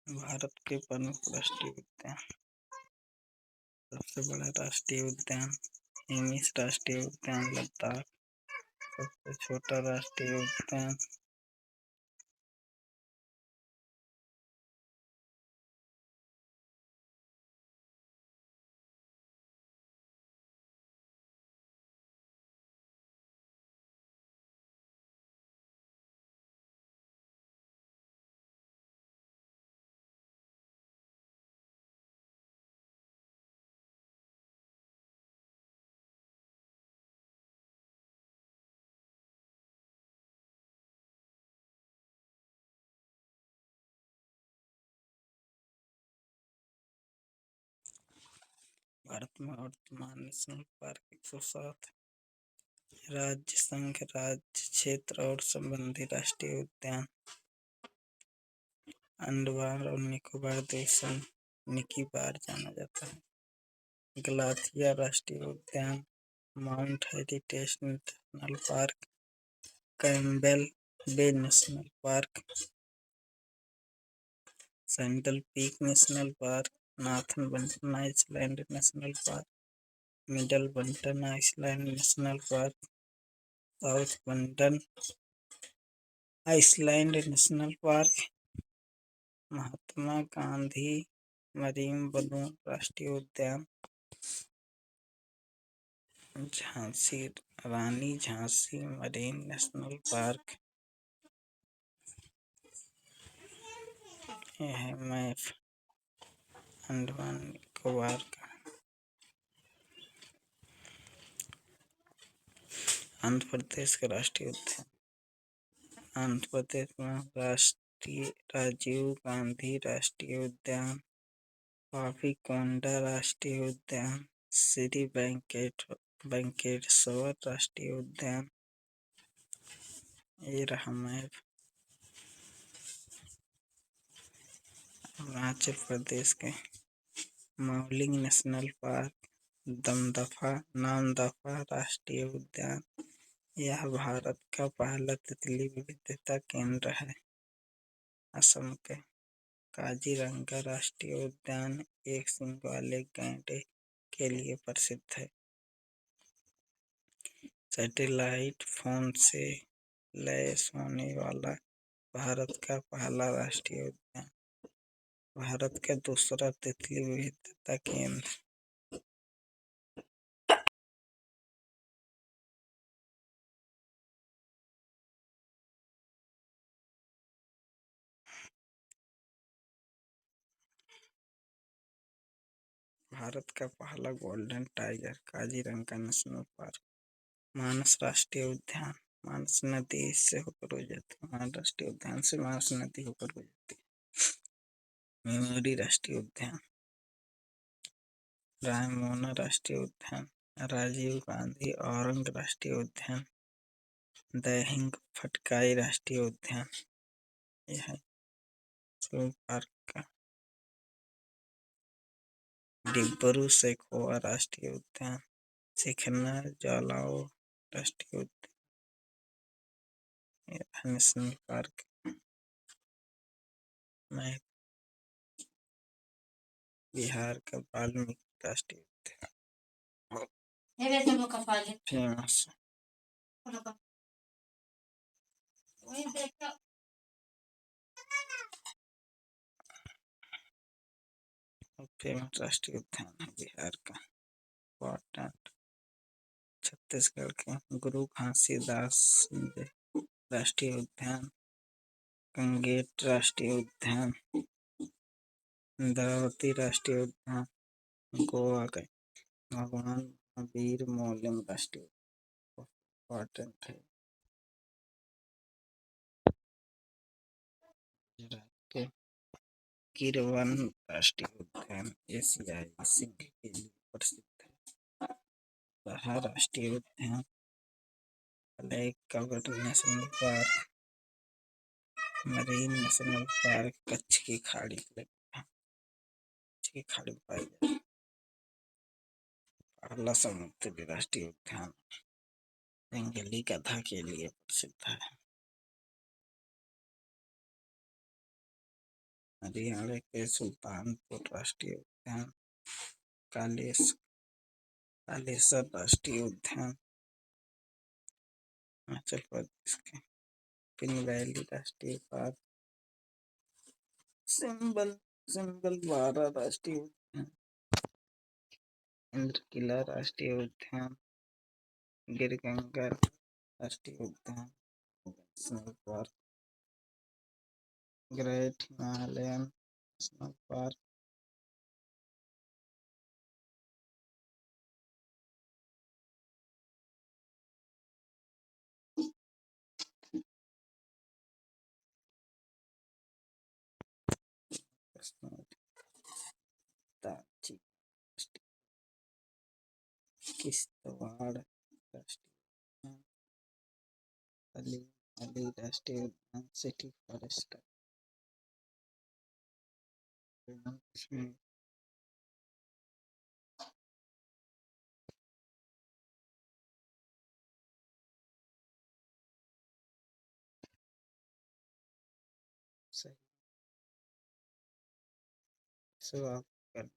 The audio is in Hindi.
भारत के प्रमुख राष्ट्रीय उद्यान। सबसे बड़ा राष्ट्रीय उद्यान हिमिस राष्ट्रीय उद्यान लद्दाख। सबसे छोटा राष्ट्रीय उद्यान भारत में वर्तमान नेशनल पार्क 107 राज्य संघ, राज्य, क्षेत्र और संबंधी राष्ट्रीय उद्यान। अंडमान और निकोबार द्वीप निकोबार जाना जाता है। गलाथिया राष्ट्रीय उद्यान, Mount Heritage National Park, Campbell Bay National Park, Sandal Peak National Park, Northern Button Island National Park, Middle Button Island National Park, South Button Island National Park, Mahatma Gandhi Marine बलून राष्ट्रीय उद्यान, Jhansi Rani Jhansi Marine National Park. यह है मैप अंडमान निकोबार का। आंध्र प्रदेश का राष्ट्रीय उद्यान। आंध्र प्रदेश में राष्ट्रीय राजीव गांधी राष्ट्रीय उद्यान, पापीकोंडा राष्ट्रीय उद्यान, श्री वेंकटेश्वर राष्ट्रीय उद्यान। ये रहा मैप। अरुणाचल प्रदेश के मावलिंग नेशनल पार्क, नामदफा राष्ट्रीय उद्यान। यह भारत का पहला तितली विविधता केंद्र है। असम के काजीरंगा राष्ट्रीय उद्यान एक सींग वाले गैंडे के लिए प्रसिद्ध है। सैटेलाइट फोन से लैस होने वाला भारत का पहला राष्ट्रीय उद्यान। भारत का दूसरा तितली विविधता केंद्र। भारत का पहला golden tiger Kaziranga National Park. Manas राष्ट्रीय उद्यान, मानस नदी से होकर गुजरती है। मानस राष्ट्रीय उद्यान से मानस नदी होकर गुजरती है। मेमोरी राष्ट्रीय उद्यान, रायमोना राष्ट्रीय उद्यान, राजीव गांधी औरंग राष्ट्रीय उद्यान, दैहिंग फटकाई राष्ट्रीय उद्यान। यह है पार्क का। डिब्रू सैखोवा राष्ट्रीय उद्यान, सिखना जालाओ राष्ट्रीय उद्यान। नेशनल पार्क में बिहार का वाल्मीकि राष्ट्रीय उद्यान फेमस। फेमस राष्ट्रीय उद्यान है बिहार का इम्पोर्टेंट। छत्तीसगढ़ के गुरु घासीदास राष्ट्रीय उद्यान, कंगेट राष्ट्रीय उद्यान, इंद्रावती राष्ट्रीय उद्यान, गोवा के भगवान महावीर मोलेम राष्ट्रीय इम्पोर्टेंट है। गुजरात के किरवन राष्ट्रीय उद्यान एशियाई सिंह के लिए प्रसिद्ध है। रहा राष्ट्रीय उद्यान, lake cover national park, marine National park, Kutch की खाड़ी में पाई जाती है। पहला समुद्री राष्ट्रीय उद्यान जंगली गधा के लिए प्रसिद्ध है। हरियाणा के सुल्तानपुर राष्ट्रीय उद्यान, कालेस कालेसर राष्ट्रीय उद्यान, हिमाचल प्रदेश के पिन वैली राष्ट्रीय पार्क, सिंबल सिंबल बारा राष्ट्रीय उद्यान, इंद्र किला राष्ट्रीय उद्यान, गिरगंगा राष्ट्रीय उद्यान, National Park, Great Himalayan National Park, Dachi Kishtwar राष्ट्रीय उद्यान, अली अली राष्ट्रीय उद्यान, सिटी फॉरेस्ट, जम्मू कश्मीर, सही सब आप कर